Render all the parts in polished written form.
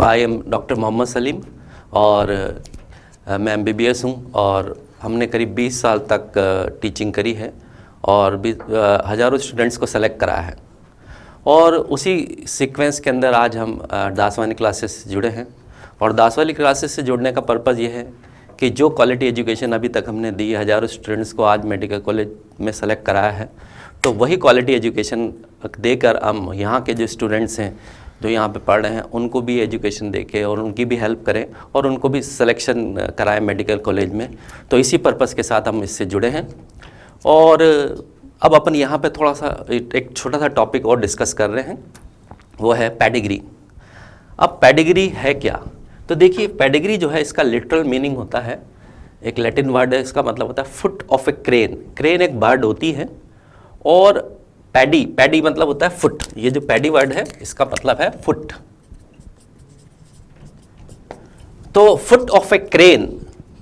I am doctor Mohammed Salim और मैं MBBS हूँ और हमने करीब 20 साल तक टीचिंग करी है और हज़ारों स्टूडेंट्स को सेलेक्ट करा है। और उसी सीक्वेंस के अंदर आज हम दास वाली क्लासेस से जुड़े हैं और दास वाली क्लासेस से जुड़ने का पर्पज़ ये है कि जो क्वालिटी एजुकेशन अभी तक हमने दी है, हज़ारों स्टूडेंट्स को आज मेडिकल कॉलेज में सेलेक्ट कराया है, तो वही क्वालिटी एजुकेशन देकर हम यहाँ के जो स्टूडेंट्स हैं जो यहाँ पे पढ़ रहे हैं उनको भी एजुकेशन देके और उनकी भी हेल्प करें और उनको भी सिलेक्शन कराएं मेडिकल कॉलेज में। तो इसी पर्पज़ के साथ हम इससे जुड़े हैं। और अब अपन यहाँ पे थोड़ा सा एक छोटा सा टॉपिक और डिस्कस कर रहे हैं, वो है पेडिग्री। अब पेडिग्री है क्या? तो देखिए, पेडिग्री जो है इसका लिटरल मीनिंग होता है, एक लैटिन वर्ड है, इसका मतलब होता है foot of A crane. Crane एक बर्ड होती है और पैडी मतलब होता है फुट। ये जो पैडी वर्ड है इसका मतलब है फुट। तो फुट ऑफ ए क्रेन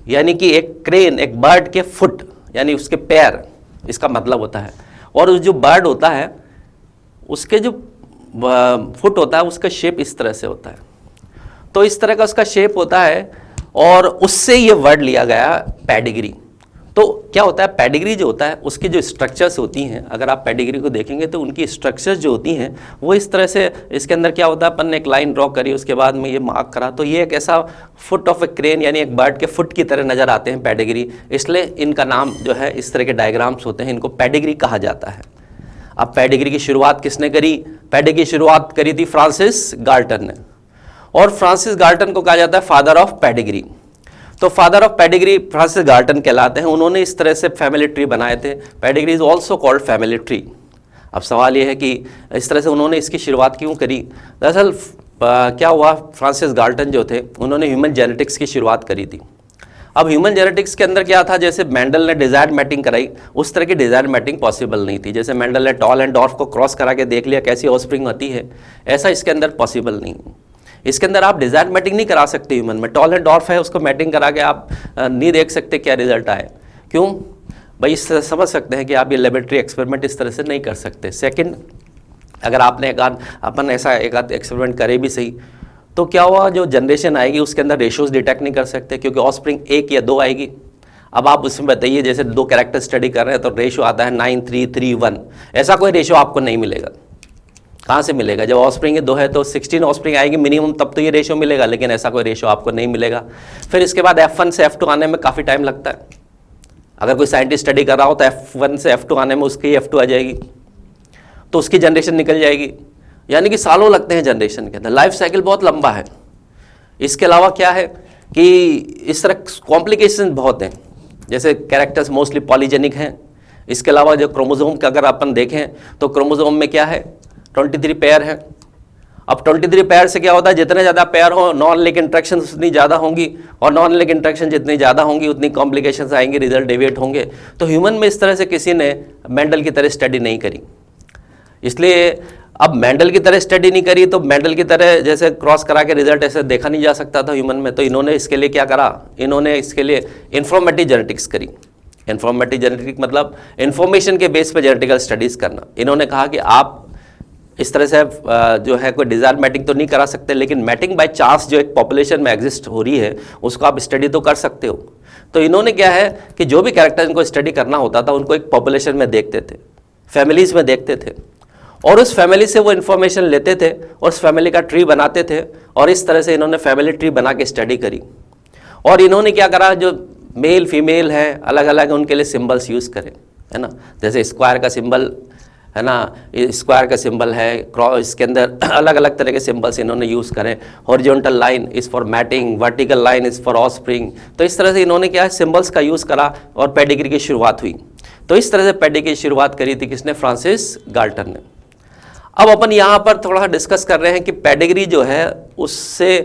यानी कि एक क्रेन, एक बर्ड के फुट यानी उसके पैर, इसका मतलब होता है। और जो बर्ड होता है उसके जो फुट होता है उसका शेप इस तरह से होता है। तो इस तरह का उसका शेप होता है और उससे ये वर्ड लिया गया पेडिग्री। तो क्या होता है, पेडिग्री जो होता है उसकी जो स्ट्रक्चर्स होती हैं, अगर आप पेडिग्री को देखेंगे तो उनकी स्ट्रक्चर्स जो होती हैं वो इस तरह से, इसके अंदर क्या होता है, अपन ने एक लाइन ड्रॉ करी, उसके बाद में ये मार्क करा, तो ये एक ऐसा फुट ऑफ ए क्रेन यानी एक बर्ड के फुट की तरह नज़र आते हैं पेडिग्री। इसलिए इनका नाम जो है, इस तरह के डायग्राम्स होते हैं, इनको पेडिग्री कहा जाता है। अब पेडिग्री की शुरुआत किसने करी? पेडिग्री की शुरुआत करी थी फ्रांसिस गाल्टन ने, और फ्रांसिस गाल्टन को कहा जाता है फादर ऑफ पेडिग्री। तो father of pedigree Francis Galton कहलाते हैं। उन्होंने इस तरह से फैमिली ट्री बनाए थे। Pedigree is also called family tree. अब सवाल ये है कि इस तरह से उन्होंने इसकी शुरुआत क्यों करी? दरअसल क्या हुआ, फ्रांसिस गाल्टन जो थे उन्होंने ह्यूमन जेनेटिक्स की शुरुआत करी थी। अब ह्यूमन जेनेटिक्स के अंदर क्या था, जैसे मेंडल ने डिजायर्ड मैटिंग कराई, उस तरह की डिजायर्ड मैटिंग पॉसिबल नहीं थी। जैसे मेंडल ने टॉल एंड डॉर्फ को क्रॉस करा के देख लिया कैसी ऑफस्प्रिंग होती है, ऐसा इसके अंदर पॉसिबल नहीं। इसके अंदर आप डिजायर्ड मैटिंग नहीं करा सकते ह्यूमन में। टॉल एंड डॉर्फ है, उसको मैटिंग करा के आप नहीं देख सकते क्या रिजल्ट आए। क्यों भाई? इससे समझ सकते हैं कि आप ये लेबोरेटरी एक्सपेरिमेंट इस तरह से नहीं कर सकते। सेकंड, अगर आपने अपन ऐसा एक आध एक्सपेरिमेंट करे भी सही, तो क्या हुआ, जो जनरेशन आएगी उसके अंदर रेशियोज डिटेक्ट नहीं कर सकते, क्योंकि ऑफस्प्रिंग 1 या 2 आएगी। अब आप उसमें बताइए, जैसे 2 कैरेक्टर स्टडी कर रहे हैं तो रेशियो आता है 9, 3, 3, 1। ऐसा कोई रेशियो आपको नहीं मिलेगा। कहाँ से मिलेगा? जब ऑफस्प्रिंग 2 है तो 16 ऑफस्प्रिंग आएगी मिनिमम, तब तो ये रेशियो मिलेगा, लेकिन ऐसा कोई रेशियो आपको नहीं मिलेगा। फिर इसके बाद F1 से F2 आने में काफ़ी टाइम लगता है। अगर कोई साइंटिस्ट स्टडी कर रहा हो तो F1 से F2 आने में उसकी F2 आ जाएगी, तो उसकी जनरेशन निकल जाएगी। यानी कि सालों लगते हैं जनरेशन के अंदर, लाइफ साइकिल बहुत लंबा है। इसके अलावा क्या है कि इस तरह कॉम्प्लिकेशन बहुत हैं, जैसे कैरेक्टर्स मोस्टली पॉलीजेनिक हैं। इसके अलावा जो क्रोमोसोम का अगर अपन देखें तो क्रोमोसोम में क्या है, 23 पेयर है। अब 23 पेयर से क्या होता है, जितने ज़्यादा पेयर हो नॉन लिंक इंट्रैक्शन उतनी ज़्यादा होंगी, और नॉन लिंक इंट्रैक्शन जितनी ज़्यादा होंगी उतनी कॉम्प्लिकेशंस आएंगी, रिजल्ट डेविएट होंगे। तो ह्यूमन में इस तरह से किसी ने मेंडल की तरह स्टडी नहीं करी। इसलिए अब मेंडल की तरह स्टडी नहीं करी तो मेंडल की तरह जैसे क्रॉस करा के रिजल्ट ऐसे देखा नहीं जा सकता था ह्यूमन में। तो इन्होंने इसके लिए क्या करा, इन्होंने इसके लिए इन्फॉर्मेटिव जेनेटिक्स करी। इन्फॉर्मेटिव जेनेटिक्स मतलब इन्फॉर्मेशन के बेस पर जेनेटिकल स्टडीज़ करना। इन्होंने कहा कि आप इस तरह से जो है कोई डिजायर मैटिंग तो नहीं करा सकते, लेकिन मैटिंग बाय चांस जो एक पॉपुलेशन में एग्जिस्ट हो रही है उसको आप स्टडी तो कर सकते हो। तो इन्होंने क्या है कि जो भी कैरेक्टर इनको स्टडी करना होता था उनको एक पॉपुलेशन में देखते थे, फैमिलीज़ में देखते थे, और उस फैमिली से वो इन्फॉर्मेशन लेते थे और उस फैमिली का ट्री बनाते थे। और इस तरह से इन्होंने फैमिली ट्री बना के स्टडी करी। और इन्होंने क्या करा, जो मेल फीमेल है अलग अलग उनके लिए सिम्बल्स यूज़ करें, है ना। जैसे स्क्वायर का सिंबल है ना, स्क्वायर का सिंबल है, क्रॉस, इसके अंदर अलग अलग तरह के सिंबल्स इन्होंने यूज़ करें। Horizontal line is for mating, vertical line is for offspring. तो इस तरह से इन्होंने क्या है, सिंबल्स का यूज़ करा और पेडिग्री की शुरुआत हुई। तो इस तरह से पेडिग्री की शुरुआत करी थी किसने? फ्रांसिस गाल्टन ने। अब अपन यहाँ पर थोड़ा डिस्कस कर रहे हैं कि पेडिग्री जो है उससे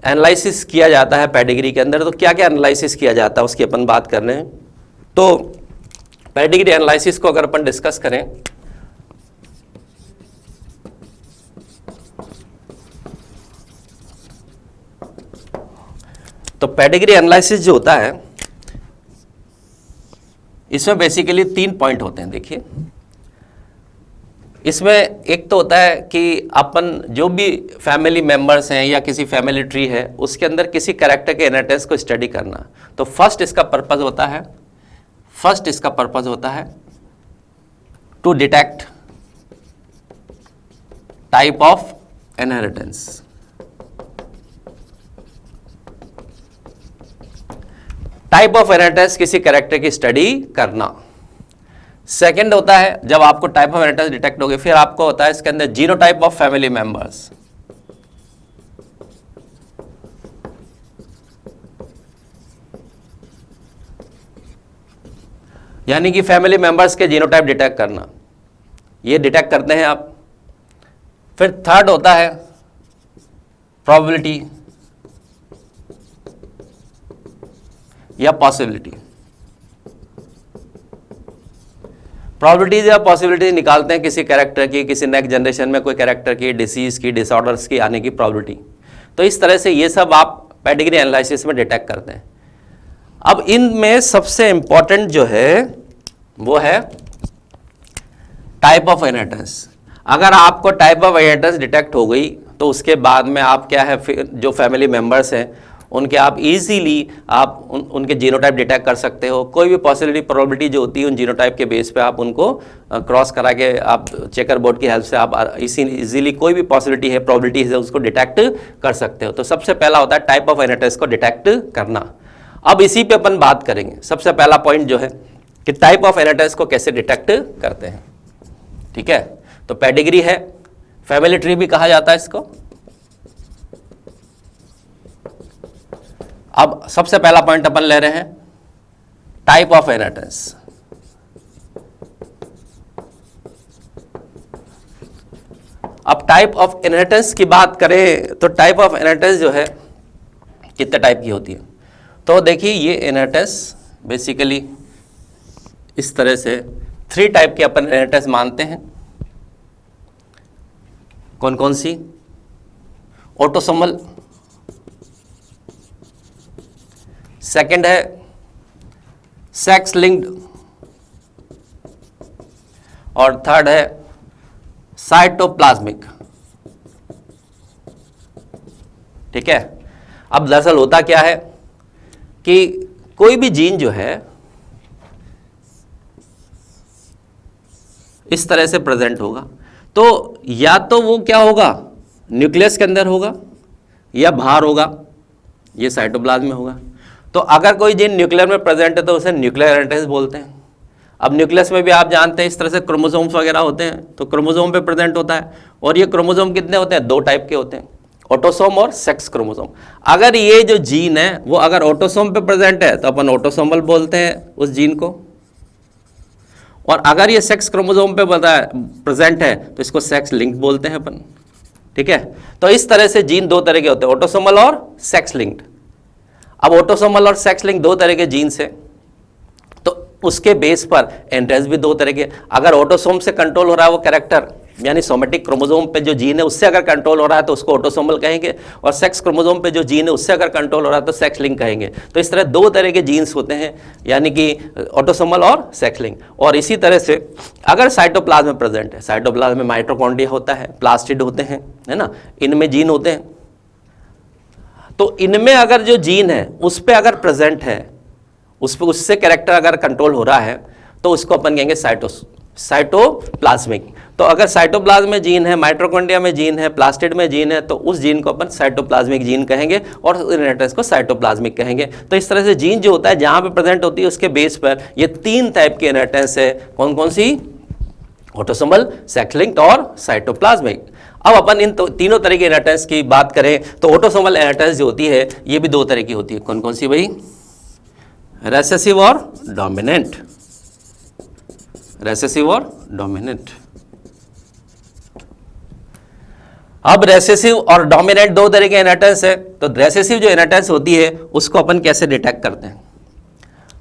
एनालिसिस किया जाता है पेडिग्री के अंदर। तो क्या क्या एनालिसिस किया जाता है उसकी अपन बात कर रहे हैं। तो पेडिग्री एनालिसिस को अगर अपन डिस्कस करें तो पेडिग्री एनालिसिस जो होता है इसमें बेसिकली 3 पॉइंट होते हैं। देखिए, इसमें एक तो होता है कि अपन जो भी फैमिली मेंबर्स हैं या किसी फैमिली ट्री है उसके अंदर किसी कैरेक्टर के इनहेरिटेंस को स्टडी करना। तो फर्स्ट इसका पर्पस होता है to detect type of inheritance. Type of inheritance किसी कैरेक्टर की स्टडी करना। सेकंड होता है जब आपको टाइप ऑफ इनहेरिटेंस डिटेक्ट हो गई, फिर आपको होता है इसके अंदर जीनोटाइप ऑफ फैमिली मेंबर्स। यानी कि फैमिली मेंबर्स के जीनोटाइप डिटेक्ट करना, ये डिटेक्ट करते हैं आप। फिर थर्ड होता है प्रोबेबिलिटी या पॉसिबिलिटी। प्रोबेबिलिटीज या पॉसिबिलिटी निकालते हैं किसी कैरेक्टर की, किसी नेक्स्ट जनरेशन में कोई कैरेक्टर की डिसीज की, डिसऑर्डर्स की आने की प्रोबेबिलिटी। तो इस तरह से ये सब आप पेडिग्री एनालिसिस में डिटेक्ट करते हैं। अब इनमें सबसे इंपॉर्टेंट जो है वो है टाइप ऑफ इनहेरिटेंस। अगर आपको टाइप ऑफ इनहेरिटेंस डिटेक्ट हो गई तो उसके बाद में आप क्या है, फिर जो फैमिली मेंबर्स हैं उनके आप इजीली आप उनके जीनोटाइप डिटेक्ट कर सकते हो। कोई भी पॉसिबिलिटी प्रोबेबिलिटी जो होती है उन जीनोटाइप के बेस पे आप उनको क्रॉस करा के आप चेकर बोर्ड की हेल्प से आप इजीली कोई भी पॉसिबिलिटी है, प्रोबेबिलिटी है, उसको डिटेक्ट कर सकते हो। तो सबसे पहला होता है टाइप ऑफ इनहेरिटेंस को डिटेक्ट करना। अब इसी पे अपन बात करेंगे। सबसे पहला पॉइंट जो है कि टाइप ऑफ इनहेरिटेंस को कैसे डिटेक्ट करते हैं। ठीक है, तो पेडिग्री है, फैमिली ट्री भी कहा जाता है इसको। अब सबसे पहला पॉइंट अपन ले रहे हैं टाइप ऑफ इनहेरिटेंस। अब टाइप ऑफ इनहेरिटेंस की बात करें तो टाइप ऑफ इनहेरिटेंस जो है कितने टाइप की होती है। तो देखिए ये इनहेरिटेंस बेसिकली इस तरह से 3 टाइप के अपन इनहेरिटेंस मानते हैं। कौन कौन सी? ऑटोसोमल, सेकंड है सेक्स लिंक्ड और थर्ड है साइटोप्लाज्मिक। ठीक है, अब दरअसल होता क्या है कि कोई भी जीन जो है इस तरह से प्रेजेंट होगा, तो या तो वो क्या होगा, न्यूक्लियस के अंदर होगा या बाहर होगा, ये साइटोप्लाज्म में होगा। तो अगर कोई जीन न्यूक्लियर में प्रेजेंट है तो उसे न्यूक्लियर इनहेरिटेंस बोलते हैं। अब न्यूक्लियस में भी आप जानते हैं इस तरह से क्रोमोसोम्स वगैरह होते हैं, तो क्रोमोसोम पे प्रेजेंट होता है। और ये क्रोमोसोम कितने होते हैं? 2 टाइप के होते हैं, ऑटोसोम और सेक्स क्रोमोसोम। अगर ये जो जीन है वो अगर ऑटोसोम पे प्रेजेंट है तो अपन ऑटोसोमल बोलते हैं उस जीन को, और अगर ये सेक्स क्रोमोसोम पे प्रेजेंट है तो इसको सेक्स लिंक्ड बोलते हैं अपन। ठीक है, तो इस तरह से जीन 2 तरह के होते हैं, ऑटोसोमल और सेक्स लिंक्ड। अब ऑटोसोमल और सेक्स लिंक्ड 2 तरह के जीन्स हैं, तो उसके बेस पर इनहेरिटेंस भी 2 तरह के। अगर ऑटोसोम से कंट्रोल हो रहा है वो कैरेक्टर, यानी सोमेटिक क्रोमोसोम पे जो जीन है उससे अगर कंट्रोल हो रहा है तो उसको ऑटोसोमल कहेंगे, और सेक्स क्रोमोसोम पे जो जीन है उससे अगर कंट्रोल हो रहा है तो सेक्स लिंक कहेंगे। तो इस तरह 2 तरह के जीन्स होते हैं, यानी कि ऑटोसोमल और सेक्स लिंक। और इसी तरह से अगर साइटोप्लाज्म में प्रेजेंट है, साइटोप्लाज्म में माइटोकॉन्ड्रिया होता है, प्लास्टिड होते हैं, है ना, इनमें जीन होते हैं। तो इनमें अगर जो जीन है उस पर अगर प्रेजेंट है, उस पर उससे कैरेक्टर अगर कंट्रोल हो रहा है तो उसको अपन कहेंगे साइटोप्लाज्मिक। तो अगर साइटोप्लाज्म में जीन है, माइटोकॉन्ड्रिया में जीन है, प्लास्टिड में जीन है, तो उस जीन को अपन साइटोप्लाज्मिक जीन कहेंगे और इनहेरिटेंस को साइटोप्लाज्मिक कहेंगे। तो इस तरह से जीन जो होता है जहां पे प्रेजेंट होती है उसके बेस पर ये 3 टाइप की इनहेरिटेंस है। कौन कौन सी? ऑटोसोमल, सेक्स लिंक्ड और साइटोप्लाज्मिक। अब अपन इन तीनों तरह की इनहेरिटेंस की बात करें तो ऑटोसोमल इनहेरिटेंस जो होती है ये भी 2 तरह की होती है। कौन कौन सी भाई? रेसेसिव और डोमिनेंट। रेसेसिव और डोमिनेंट। अब रेसेसिव और डोमिनेंट 2 तरह के इनहेरिटेंस है। तो रेसेसिव जो इनहेरिटेंस होती है उसको अपन कैसे डिटेक्ट करते हैं?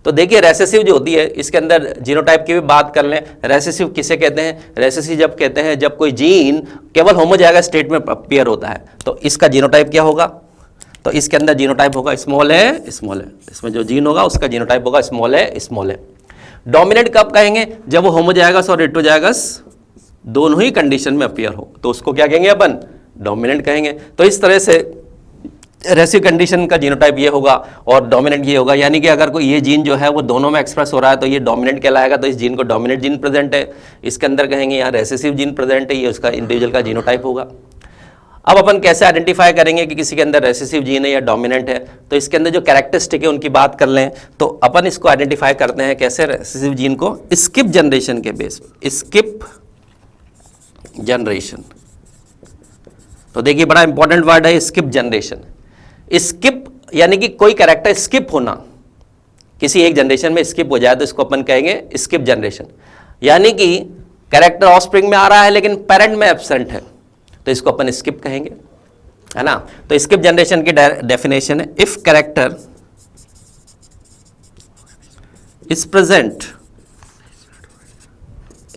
तो देखिए रेसेसिव जो होती है इसके अंदर जीनोटाइप की भी बात कर लें। रेसेसिव किसे कहते हैं? रेसेसिव जब कहते हैं जब कोई जीन केवल होमोजाइगस स्टेट में अपीयर होता है। तो इसका जीनोटाइप क्या होगा? तो इसके अंदर जीनोटाइप होगा स्मॉल है, स्मॉल है। इसमें जो जीन होगा उसका जीनोटाइप होगा स्मॉल है, स्मॉल है। डोमिनेंट कब कहेंगे? जब वो होमोजाइगस और हेटेरोजाइगस दोनों ही कंडीशन में अपीयर हो तो उसको क्या कहेंगे अपन, डोमिनेंट कहेंगे। तो इस तरह से रेसिव कंडीशन का जीनोटाइप ये होगा और डोमिनेंट ये होगा, यानी कि अगर कोई ये जीन जो है वो दोनों में एक्सप्रेस हो रहा है तो ये डोमिनेंट कहलाएगा, तो इस जीन को डोमिनेंट जीन प्रेजेंट है, इसके अंदर कहेंगे यहाँ रेसेसिव जीन प्रेजेंट है, ये उसका इंडिविजुअल का जीनोटाइप होगा। अब अपन कैसे आइडेंटिफाई करेंगे कि किसी के अंदर रेसेसिव जीन है या डोमिनेंट है, तो इसके अंदर जो कैरेक्टरिस्टिक है उनकी बात कर लें तो अपन इसको आइडेंटिफाई करते हैं कैसे, रेसेसिव जीन को स्किप जनरेशन के बेस पे, स्किप जनरेशन। तो देखिए बड़ा इंपॉर्टेंट वर्ड है स्किप जनरेशन। स्किप यानी कि कोई कैरेक्टर स्किप होना, किसी एक जनरेशन में स्किप हो जाए तो इसको अपन कहेंगे स्किप जनरेशन, यानी कि कैरेक्टर ऑफस्प्रिंग में आ रहा है लेकिन पेरेंट में एब्सेंट है तो इसको अपन स्किप कहेंगे, है ना। तो स्किप जनरेशन की डेफिनेशन है, if character is present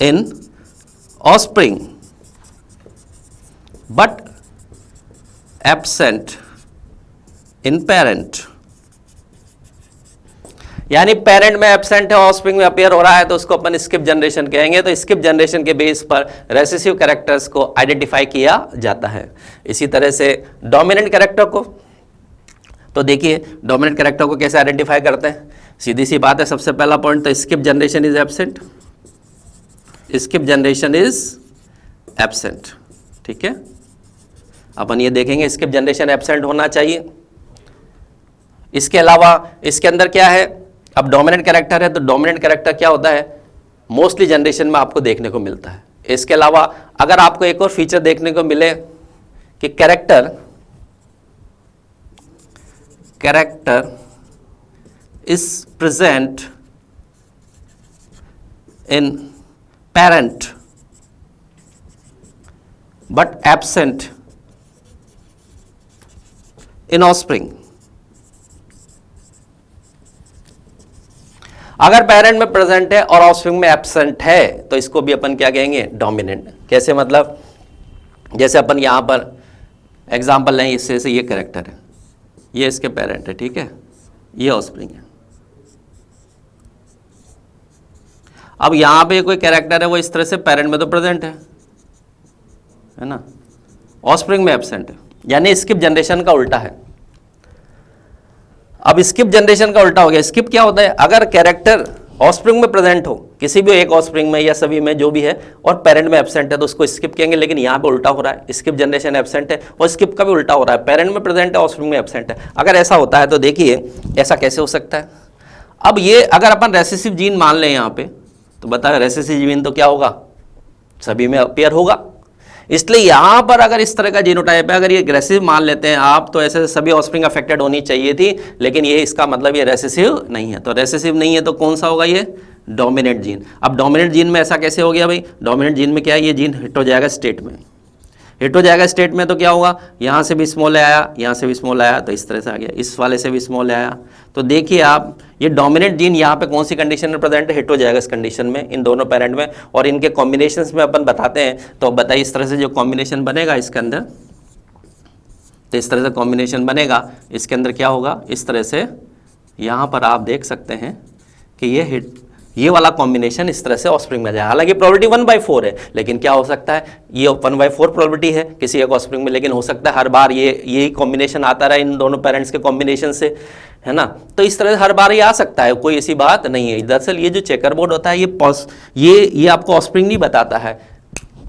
in offspring but absent in parent, यानी पेरेंट में एब्सेंट है, ऑफस्प्रिंग में अपीयर हो रहा है तो उसको अपन स्किप जनरेशन कहेंगे। तो स्किप जनरेशन के बेस पर रेसेसिव कैरेक्टर्स को आइडेंटिफाई किया जाता है। इसी तरह से डोमिनेंट कैरेक्टर को, तो देखिए डोमिनेंट कैरेक्टर को कैसे आइडेंटिफाई करते हैं, सीधी सी बात है। सबसे पहला पॉइंट तो skip generation is absent, skip generation is absent, ठीक है। अपन ये देखेंगे स्किप जनरेशन एब्सेंट होना चाहिए। इसके अलावा इसके अंदर क्या है, अब डोमिनेंट कैरेक्टर है तो डोमिनेंट कैरेक्टर क्या होता है, मोस्टली जनरेशन में आपको देखने को मिलता है। इसके अलावा अगर आपको एक और फीचर देखने को मिले कि character is present in parent but absent in offspring, अगर पेरेंट में प्रेजेंट है और ऑफस्प्रिंग में एब्सेंट है तो इसको भी अपन क्या कहेंगे, डोमिनेंट। कैसे मतलब, जैसे अपन यहां पर एग्जांपल लें, इससे से ये कैरेक्टर है, ये इसके पेरेंट है, ठीक है, ये ऑफस्प्रिंग है। अब यहां पे कोई कैरेक्टर है वो इस तरह से पेरेंट में तो प्रेजेंट है ना, ऑफस्प्रिंग में एब्सेंट है, यानी स्किप जनरेशन का उल्टा है। अब स्किप जनरेशन का उल्टा हो गया। स्किप क्या होता है, अगर कैरेक्टर ऑफस्प्रिंग में प्रेजेंट हो, किसी भी एक ऑफस्प्रिंग में या सभी में जो भी है, और पेरेंट में एब्सेंट है तो उसको स्किप कहेंगे। लेकिन यहाँ पे उल्टा हो रहा है, स्किप जनरेशन एब्सेंट है और स्किप का भी उल्टा हो रहा है, पेरेंट में प्रेजेंट है ऑफस्प्रिंग में एब्सेंट है। अगर ऐसा होता है तो देखिए ऐसा कैसे हो सकता है। अब ये अगर अपन रेसेसिव जीन मान लें यहाँ पे, तो बताओ रेसेसिव जीन तो क्या होगा, सभी में अपीयर होगा। इसलिए यहां पर अगर इस तरह का जीनोटाइप है, अगर ये रेसेसिव मान लेते हैं आप, तो ऐसे सभी ऑफस्प्रिंग अफेक्टेड होनी चाहिए थी, लेकिन ये इसका मतलब ये रेसेसिव नहीं है। तो रेसेसिव नहीं है तो कौन सा होगा, ये डोमिनेंट जीन। अब डोमिनेंट जीन में ऐसा कैसे हो गया भाई, डोमिनेंट जीन में क्या है, ये जीन हिट हो जाएगा स्टेट में, हिट हो जाएगा स्टेट में तो क्या होगा, यहाँ से भी स्मॉल आया, यहाँ से भी स्मॉल आया, तो इस तरह से आ गया, इस वाले से भी स्मॉल आया। तो देखिए आप, ये डोमिनेंट जीन यहाँ पे कौन सी कंडीशन में प्रेजेंट है, हिट हो जाएगा इस कंडीशन में, इन दोनों पेरेंट में। और इनके कॉम्बिनेशंस में अपन बताते हैं, तो बताइए इस तरह से जो कॉम्बिनेशन बनेगा इसके अंदर, तो इस तरह से कॉम्बिनेशन बनेगा, इसके अंदर क्या होगा, इस तरह से यहाँ पर आप देख सकते हैं कि ये हिट, ये वाला कॉम्बिनेशन इस तरह से ऑफस्प्रिंग में जाए। हालांकि प्रोबेबिलिटी 1/4 है, लेकिन क्या हो सकता है, ये 1/4 प्रोबेबिलिटी है किसी एक ऑफस्प्रिंग में, लेकिन हो सकता है हर बार यही कॉम्बिनेशन आता रहा इन दोनों पेरेंट्स के कॉम्बिनेशन से, है ना। तो इस तरह से हर बार ये आ सकता है, कोई ऐसी बात नहीं है। दरअसल ये जो चेकर बोर्ड होता है, ये आपको ऑफस्प्रिंग नहीं बताता है,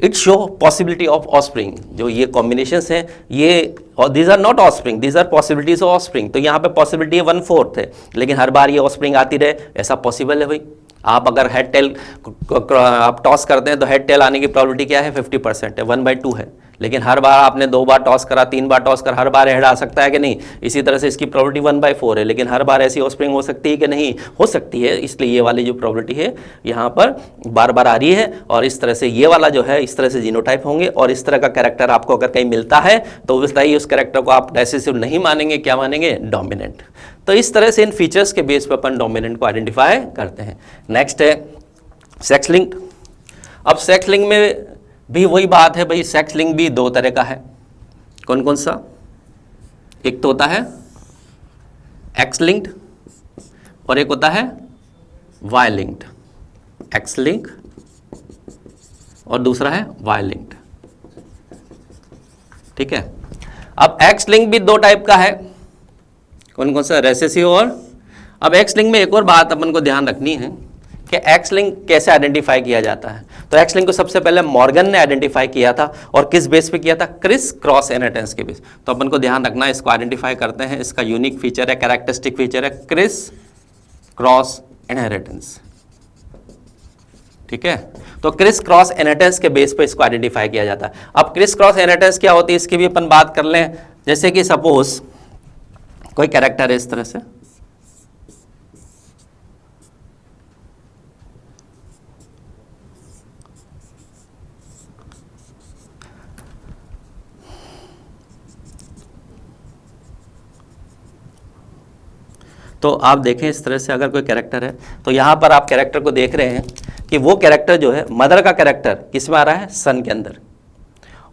it show possibility of offspring. जो ये कॉम्बिनेशंस हैं, ये these are not offspring, these are possibilities of offspring. तो यहाँ पे पॉसिबिलिटी है 1/4 है, लेकिन हर बार ये ऑफस्प्रिंग आती रहे, ऐसा पॉसिबल है भाई। आप अगर हेड टेल आप टॉस करते हैं तो हेड टेल आने की प्रोबेबिलिटी क्या है, 50% है, 1/2 है। लेकिन हर बार आपने 2 बार टॉस करा, 3 बार टॉस कर, हर बार हेड आ सकता है कि नहीं। इसी तरह से इसकी प्रोबेबिलिटी 1/4 है, लेकिन हर बार ऐसी ऑफस्प्रिंग हो सकती है कि नहीं, हो सकती है। इसलिए ये वाली जो प्रोबेबिलिटी है यहाँ पर बार बार आ रही है, और इस तरह से ये वाला जो है इस तरह से जीनोटाइप होंगे। और इस तरह का कैरेक्टर आपको अगर कहीं मिलता है तो उस कैरेक्टर को आप रेसेसिव नहीं मानेंगे, क्या मानेंगे, डोमिनेंट। तो इस तरह से इन फीचर्स के बेस पर अपन डोमिनेंट को आइडेंटिफाई करते हैं। नेक्स्ट है सेक्स लिंक्ड। अब सेक्स लिंक में भी वही बात है भाई, सेक्स लिंक भी 2 तरह का है। कौन कौन सा, एक तो होता है एक्स लिंक्ड और एक होता है वाई लिंक्ड। एक्स लिंक और दूसरा है वाई लिंक्ड। ठीक है, अब एक्स लिंक भी दो टाइप का है, कौन कौन सा, रेसेसिव और, अब एक्स लिंक में एक और बात अपन को ध्यान रखनी है कि एक्स लिंक कैसे आइडेंटिफाई किया जाता है। तो एक्स लिंक को सबसे पहले मॉर्गन ने आइडेंटिफाई किया था, और किस बेस पे किया था, क्रिस क्रॉस इनहेरिटेंस के बेस। तो अपन को ध्यान रखना है, इसको आइडेंटिफाई करते हैं, इसका यूनिक फीचर है, कैरेक्टरिस्टिक फीचर है क्रिस क्रॉस इनहेरिटेंस। ठीक है, तो क्रिस क्रॉस इनहेरिटेंस के बेस पे इसको आइडेंटिफाई किया जाता है। अब क्रिस क्रॉस इनहेरिटेंस क्या होती है, इसकी भी अपन बात कर लें। जैसे कि सपोज कोई कैरेक्टर है इस तरह से, तो आप देखें इस तरह से अगर कोई कैरेक्टर है, तो यहाँ पर आप कैरेक्टर को देख रहे हैं कि वो कैरेक्टर जो है, मदर का कैरेक्टर किस में आ रहा है, सन के अंदर,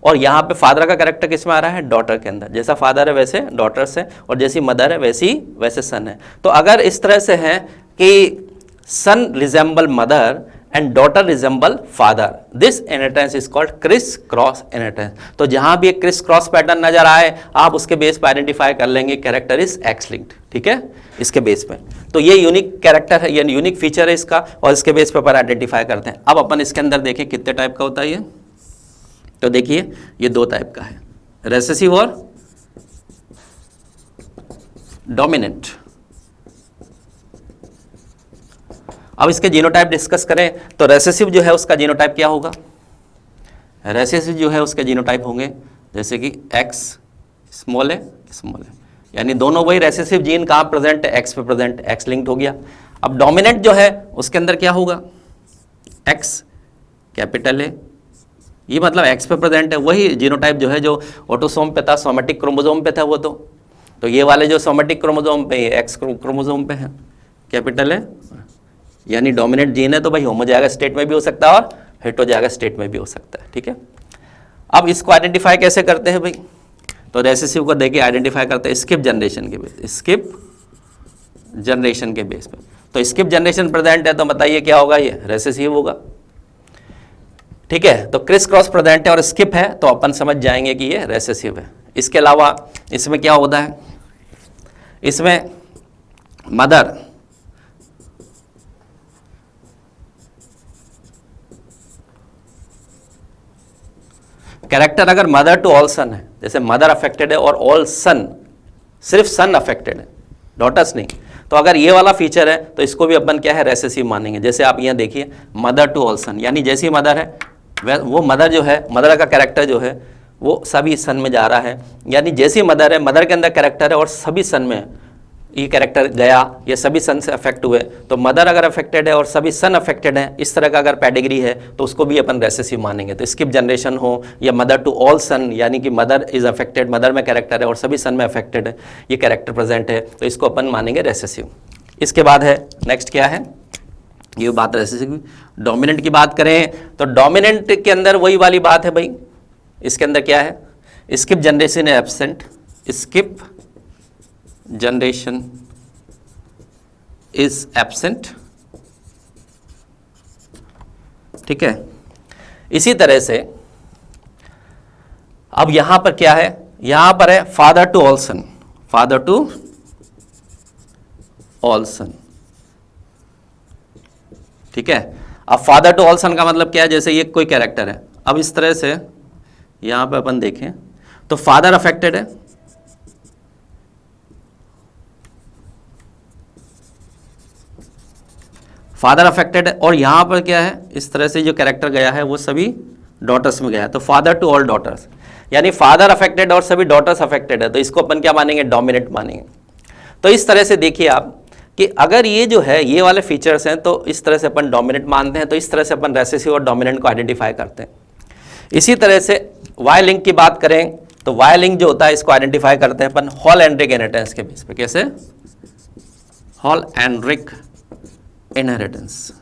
और यहाँ पे फादर का कैरेक्टर किस में आ रहा है, डॉटर के अंदर। जैसा फादर है वैसे डॉटर्स है, और जैसी मदर है वैसे सन है। तो अगर इस तरह से है कि son resemble mother and daughter resemble father, this inheritance is called criss cross inheritance. तो जहां भी एक क्रिस क्रॉस पैटर्न नजर आए, आप उसके बेस पर आइडेंटिफाई कर लेंगे कैरेक्टर इज एक्स लिंक्ड। ठीक है, इसके बेस पे, तो ये यूनिक कैरेक्टर है, ये यूनिक फीचर है इसका, और इसके बेस पे आइडेंटिफाई करते हैं। अब अपन इसके अंदर देखें कितने टाइप का होता है ये, तो देखिए ये दो टाइप का है, रेसेसिव और डोमिनेंट। अब इसके जीनोटाइप डिस्कस करें, तो रेसेसिव जो है उसका जीनोटाइप क्या होगा, रेसेसिव जो है उसके जीनोटाइप होंगे जैसे कि एक्स स्मॉल है, यानी दोनों वही रेसेसिव जीन कहाँ प्रेजेंट है, एक्स पे प्रेजेंट, एक्स लिंक्ड हो गया। अब डोमिनेंट जो है उसके अंदर क्या होगा, एक्स कैपिटल है, ये मतलब एक्स पे प्रेजेंट है, वही जीनोटाइप जो है जो ऑटोसोम पे था, सोमेटिक क्रोमोसोम पे था वो, तो ये वाले जो सोमेटिक क्रोमोसोम पे, एक्स क्रोमोसोम पे है, कैपिटल है, यानी डोमिनेंट जीन है, तो भाई होमोजाइगस स्टेट में भी हो सकता है और हेटेरोजाइगस स्टेट में भी हो सकता है। ठीक है, अब इसको आइडेंटिफाई कैसे करते हैं भाई, तो रेसेसिव को देखिए आइडेंटिफाई करते हैं स्किप जनरेशन के बेस, स्किप जनरेशन के बेस पे। तो स्किप जनरेशन प्रेजेंट है तो बताइए क्या होगा, ये रेसेसिव होगा। ठीक है, तो क्रिस क्रॉस प्रेजेंट है और स्किप है, तो अपन समझ जाएंगे कि ये रेसेसिव है। इसके अलावा इसमें क्या होता है, इसमें मदर कैरेक्टर अगर मदर टू ऑल सन है, जैसे मदर अफेक्टेड है और ऑल सन, सिर्फ सन अफेक्टेड है, डॉटर्स नहीं, तो अगर ये वाला फीचर है तो इसको भी अपन क्या है, रेसेसिव मानेंगे। जैसे आप यहाँ देखिए मदर टू ऑल सन, यानी जैसी मदर है वो मदर जो है, मदर का कैरेक्टर जो है वो सभी सन में जा रहा है, यानी जैसी मदर है, मदर के अंदर कैरेक्टर है और सभी सन में ये कैरेक्टर गया, ये सभी सन से अफेक्ट हुए, तो मदर अगर अफेक्टेड है और सभी सन अफेक्टेड हैं, इस तरह का अगर पैडिग्री है तो उसको भी अपन रेसेसिव मानेंगे। तो स्किप जनरेशन हो या मदर टू ऑल सन, यानी कि मदर इज अफेक्टेड, मदर में कैरेक्टर है और सभी सन में अफेक्टेड है, ये कैरेक्टर प्रेजेंट है, तो इसको अपन मानेंगे रेसेसिव। इसके बाद है नेक्स्ट क्या है, ये बात रेसेसिव। डोमिनेंट की बात करें तो डोमिनेंट के अंदर वही वाली बात है भाई, इसके अंदर क्या है, स्किप जनरेशन है absent, skip generation is absent. ठीक है, इसी तरह से अब यहां पर क्या है, यहां पर है father to all son, father to all son. ठीक है, अब फादर टू ऑल सन का मतलब क्या है, जैसे ये कोई कैरेक्टर है, अब इस तरह से यहां पे अपन देखें तो फादर अफेक्टेड है, फादर अफेक्टेड है, और यहां पर क्या है, इस तरह से जो कैरेक्टर गया है वो सभी डॉटर्स में गया है, तो फादर टू ऑल डॉटर्स, यानी फादर अफेक्टेड और सभी डॉटर्स अफेक्टेड है, तो इसको अपन क्या मानेंगे, डोमिनेंट मानेंगे। तो इस तरह से देखिए आप कि अगर ये जो है ये वाले फीचर्स हैं तो इस तरह से अपन डोमिनेंट मानते हैं, तो इस तरह से अपन रेसेसिव और डोमिनेंट को आइडेंटिफाई करते हैं। इसी तरह से वाई लिंक की बात करें तो वाई लिंक जो होता है इसको आइडेंटिफाई करते हैं अपन हॉल एंड्रिक इनहेरिटेंस के बेस पे। कैसे, hall Anrich inheritance,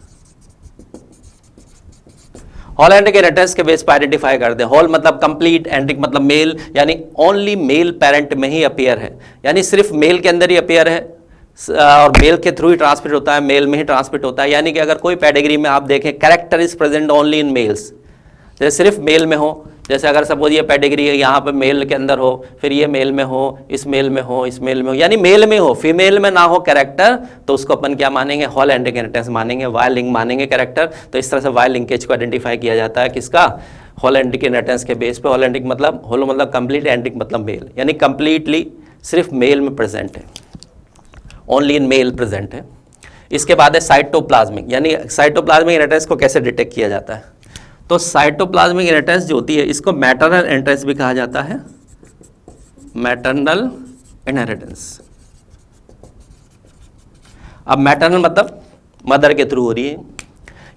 hall Anrich inheritance के बेस पर आइडेंटिफाई करते हैं। हॉल मतलब कंप्लीट, एंड्रिक मतलब मेल, यानी ओनली मेल पेरेंट में ही अपीयर है, यानी सिर्फ मेल के अंदर ही अपीयर है और मेल के थ्रू ही ट्रांसमिट होता है, मेल में ही ट्रांसमिट होता है। यानी कि अगर कोई पैडिग्री में आप देखें character is present only in males, जैसे सिर्फ मेल में हो, जैसे अगर सपोज ये पेडिग्री है यहाँ पे मेल के अंदर हो, फिर ये मेल में हो, इस मेल में हो, इस मेल में हो, यानी मेल में हो, फीमेल में ना हो कैरेक्टर, तो उसको अपन क्या मानेंगे, हॉलैंडिक इनहेरिटेंस मानेंगे, वाई लिंक मानेंगे कैरेक्टर। तो इस तरह से वाई लिंकेज को आइडेंटिफाई किया जाता है किसका, हॉलैंडिक इनहेरिटेंस के बेस पे। हॉलैंडिक मतलब होलो मतलब कंप्लीट, एंडिक मतलब मेल, यानी कंप्लीटली सिर्फ मेल में प्रेजेंट है, ओनली इन मेल प्रेजेंट है। इसके बाद है साइटोप्लाज्मिक, यानी साइटोप्लाज्मिक इनहेरिटेंस को कैसे डिटेक्ट किया जाता है। तो साइटोप्लाज्मिक इनहेरिटेंस जो होती है इसको मैटरनल इनहेरिटेंस भी कहा जाता है, मैटरनल इनहेरिटेंस। अब मैटरनल मतलब मदर के थ्रू हो रही है,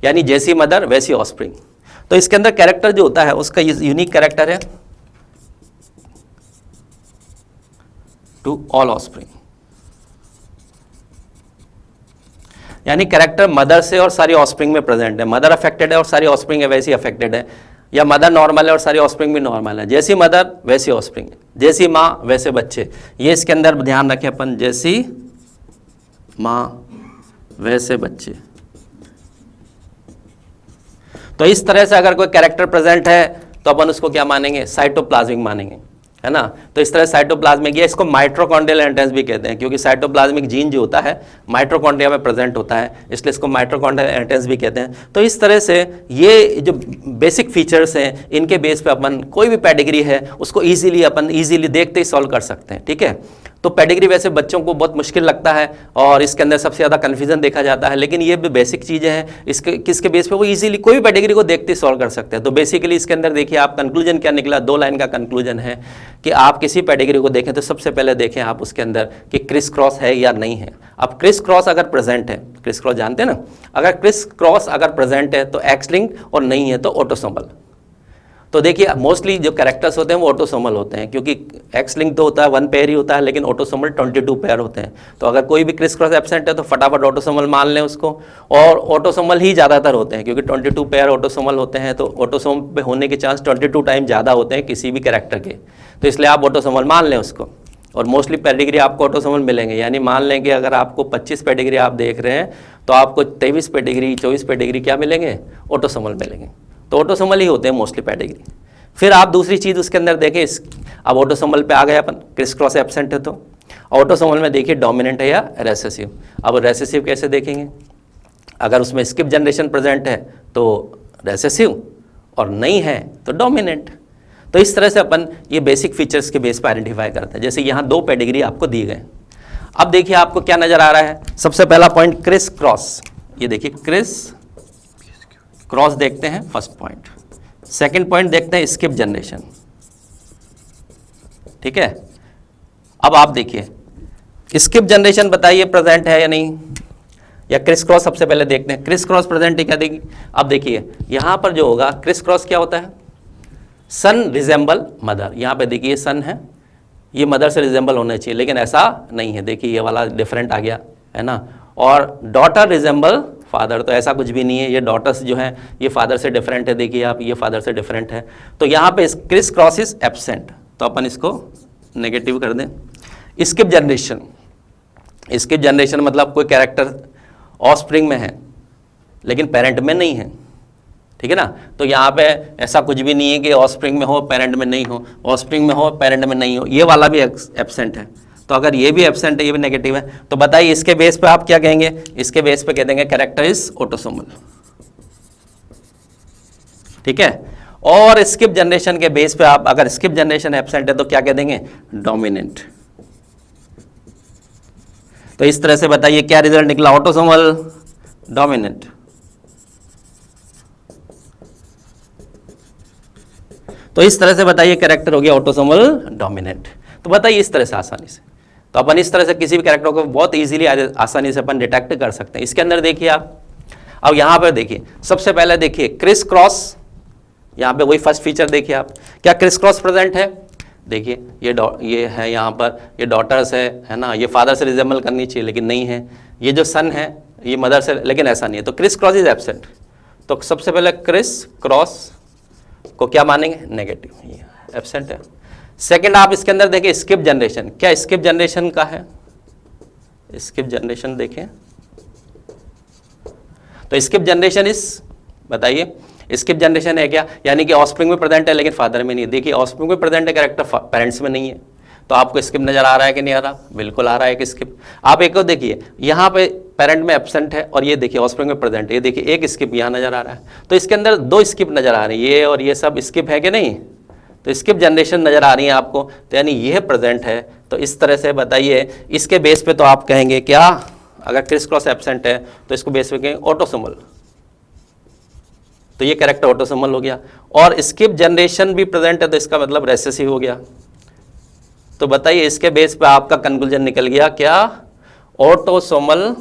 यानी जैसी मदर वैसी ऑफस्प्रिंग। तो इसके अंदर कैरेक्टर जो होता है उसका यूनिक कैरेक्टर है टू ऑल ऑफस्प्रिंग, यानी कैरेक्टर मदर से और सारी ऑफस्प्रिंग में प्रेजेंट है। मदर अफेक्टेड है और सारी ऑफस्प्रिंग है वैसी अफेक्टेड है, या मदर नॉर्मल है और सारी ऑफस्प्रिंग भी नॉर्मल है। जैसी मदर वैसी ऑफस्प्रिंग, जैसी माँ वैसे बच्चे, ये इसके अंदर ध्यान रखें अपन, जैसी माँ वैसे बच्चे। तो इस तरह से अगर कोई कैरेक्टर प्रेजेंट है तो अपन उसको क्या मानेंगे, साइटोप्लाज्मिक मानेंगे, है ना। तो इस तरह साइटोप्लाज्मिक, या इसको माइट्रोकॉन्ड्रियल इनहेरिटेंस भी कहते हैं, क्योंकि साइटोप्लाज्मिक जीन जो होता है माइट्रोकॉन्ड्रिया में प्रेजेंट होता है, इसलिए इसको माइट्रोकॉन्ड्रियल इनहेरिटेंस भी कहते हैं। तो इस तरह से ये जो बेसिक फीचर्स हैं इनके बेस पे अपन कोई भी पेडिग्री है उसको अपन ईजिली देखते ही सॉल्व कर सकते हैं, ठीक है। तो पेडिग्री वैसे बच्चों को बहुत मुश्किल लगता है और इसके अंदर सबसे ज़्यादा कन्फ्यूजन देखा जाता है, लेकिन ये भी बेसिक चीज़ें हैं, इसके किसके बेस पे वो इजीली कोई भी पेडिग्री को देखते ही सॉल्व कर सकते हैं। तो बेसिकली इसके अंदर देखिए आप कंक्लूजन क्या निकला, 2 लाइन का कंक्लूजन है कि आप किसी पेडिग्री को देखें तो सबसे पहले देखें आप उसके अंदर कि क्रिस क्रॉस है या नहीं है। अब क्रिस क्रॉस अगर प्रेजेंट है, क्रिस क्रॉस जानते हैं ना, अगर क्रिस क्रॉस अगर प्रेजेंट है तो एक्स लिंक, और नहीं है तो ऑटोसोमल। तो देखिए मोस्टली जो कैरेक्टर्स होते हैं वो ऑटोसोमल होते हैं, क्योंकि एक्स लिंक तो होता है 1 पेयर ही होता है, लेकिन ऑटोसोमल 22 पेयर होते हैं। तो अगर कोई भी क्रिस क्रॉस एब्सेंट है तो फटाफट ऑटोसोमल मान लें उसको, और ऑटोसोमल ही ज़्यादातर होते हैं, क्योंकि 22 पेयर ऑटोसोमल होते हैं, तो ऑटोसोम पे होने के चांस 22 टाइम ज़्यादा होते हैं किसी भी कैरेक्टर के, तो इसलिए आप ऑटोसोमल मान लें उसको। और मोस्टली पेडिग्री आपको ऑटोसोमल मिलेंगे, यानी मान लें कि अगर आपको 25 पेडिग्री आप देख रहे हैं तो आपको 23 पेडिग्री 24 पेडिग्री क्या मिलेंगे, ऑटोसोमल मिलेंगे। तो ऑटोसोमल ही होते हैं मोस्टली पेडिग्री। फिर आप दूसरी चीज़ उसके अंदर देखें, अब ऑटोसोमल पे आ गए अपन, क्रिस क्रॉस एब्सेंट है तो ऑटोसोमल में देखिए डोमिनेंट है या रेसेसिव। अब रेसेसिव कैसे देखेंगे, अगर उसमें स्किप जनरेशन प्रेजेंट है तो रेसेसिव, और नहीं है तो डोमिनेंट। तो इस तरह से अपन ये बेसिक फीचर्स के बेस पर आइडेंटिफाई करते हैं। जैसे यहाँ 2 पेडिग्री आपको दिए गए, अब देखिए आपको क्या नज़र आ रहा है। सबसे पहला पॉइंट क्रिस क्रॉस, ये देखिए क्रिस क्रॉस देखते हैं फर्स्ट पॉइंट। सेकंड पॉइंट देखते हैं स्किप जनरेशन, ठीक है। अब आप देखिए स्किप जनरेशन बताइए प्रेजेंट है या नहीं, या क्रिस क्रॉस सबसे पहले देखते हैं। क्रिस क्रॉस प्रेजेंट है क्या, देखिए अब देखिए यहाँ पर जो होगा क्रिस क्रॉस क्या होता है, सन रिजेंबल मदर। यहाँ पे देखिए सन है, ये मदर से रिजेंबल होना चाहिए, लेकिन ऐसा नहीं है, देखिए ये वाला डिफरेंट आ गया, है ना। और डॉटर रिजेंबल फादर, तो ऐसा कुछ भी नहीं है, ये डॉटर्स जो हैं ये फादर से डिफरेंट है, देखिए आप ये फादर से डिफरेंट है। तो यहाँ पे क्रिस क्रॉस इज एब्सेंट, तो अपन इसको नेगेटिव कर दें। स्किप जनरेशन, स्किप जनरेशन मतलब कोई कैरेक्टर ऑफस्प्रिंग में है लेकिन पेरेंट में नहीं है, ठीक है ना। तो यहाँ पे ऐसा कुछ भी नहीं है कि ऑफस्प्रिंग में हो पेरेंट में नहीं हो, ऑफस्प्रिंग में हो पेरेंट में नहीं हो, ये वाला भी एब्सेंट है। तो अगर ये भी एब्सेंट है ये भी नेगेटिव है, तो बताइए इसके बेस पे आप क्या कहेंगे, इसके बेस पे कह देंगे कैरेक्टर इज ऑटोसोमल, ठीक है। और स्किप जनरेशन के बेस पे आप अगर स्किप जनरेशन एब्सेंट है तो क्या कह देंगे, डोमिनेंट। तो इस तरह से बताइए क्या रिजल्ट निकला, ऑटोसोमल डोमिनेंट। तो इस तरह से बताइए कैरेक्टर हो गया ऑटोसोमल डोमिनेंट। तो बताइए इस तरह से आसानी से, तो अपन इस तरह से किसी भी कैरेक्टर को बहुत इजीली आसानी से अपन डिटेक्ट कर सकते हैं। इसके अंदर देखिए आप, अब यहाँ पर देखिए सबसे पहले देखिए क्रिस क्रॉस, यहाँ पे वही फर्स्ट फीचर देखिए आप, क्या क्रिस क्रॉस प्रेजेंट है, देखिए ये है यहाँ पर, ये डॉटर्स है ना, ये फादर से रिजेंबल करनी चाहिए लेकिन नहीं है, ये जो सन है ये मदर से, लेकिन ऐसा नहीं है, तो क्रिस क्रॉस इज एब्सेंट। तो सबसे पहले क्रिस क्रॉस को क्या मानेंगे, नेगेटिव, ये एब्सेंट है। सेकंड आप इसके अंदर देखें स्किप जनरेशन, क्या स्किप जनरेशन का है, स्किप जनरेशन देखें, तो स्किप जनरेशन इस बताइए स्किप जनरेशन है क्या, यानी कि ऑफस्प्रिंग में प्रेजेंट है लेकिन फादर में नहीं है। देखिए ऑफस्प्रिंग में प्रेजेंट है कैरेक्टर, पेरेंट्स में नहीं है, तो आपको स्किप नजर आ रहा है कि नहीं आ रहा, बिल्कुल आ रहा है कि स्किप। आप एक और देखिए यहाँ पे पेरेंट में एब्सेंट है और ये देखिए ऑफस्प्रिंग में प्रेजेंट है, ये देखिए एक स्किप यहाँ नजर आ रहा है, तो इसके अंदर 2 स्किप नजर आ रही है, ये और ये सब स्किप है कि नहीं, तो स्किप जनरेशन नजर आ रही है आपको, तो यानी यह प्रेजेंट है। तो इस तरह से बताइए, इसके बेस पे तो आप कहेंगे क्या, अगर क्रिस क्रॉस एब्सेंट है तो इसको बेस पे कहेंगे ऑटोसोमल, तो ये कैरेक्टर ऑटोसोमल हो गया। और स्किप जनरेशन भी प्रेजेंट है तो इसका मतलब रेसेसिव हो गया। तो बताइए इसके बेस पे आपका कंक्लूजन निकल गया क्या, ऑटोसोमल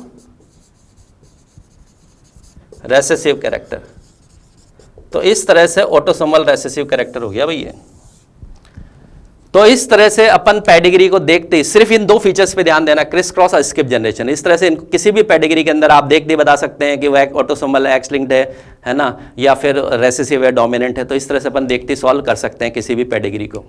रेसेसिव कैरेक्टर। तो इस तरह से ऑटोसोमल रेसेसिव कैरेक्टर हो गया भैया। तो इस तरह से अपन पेडिग्री को देखते ही सिर्फ इन 2 फीचर्स पे ध्यान देना, क्रिस क्रॉस और स्किप जनरेशन। इस तरह से किसी भी पेडिग्री के अंदर आप देखते ही बता सकते हैं कि वह ऑटोसोमल एक्स लिंक्ड है ना, या फिर रेसेसिव है, डोमिनेंट है। तो इस तरह से अपन देखते ही सॉल्व कर सकते हैं किसी भी पेडिग्री को।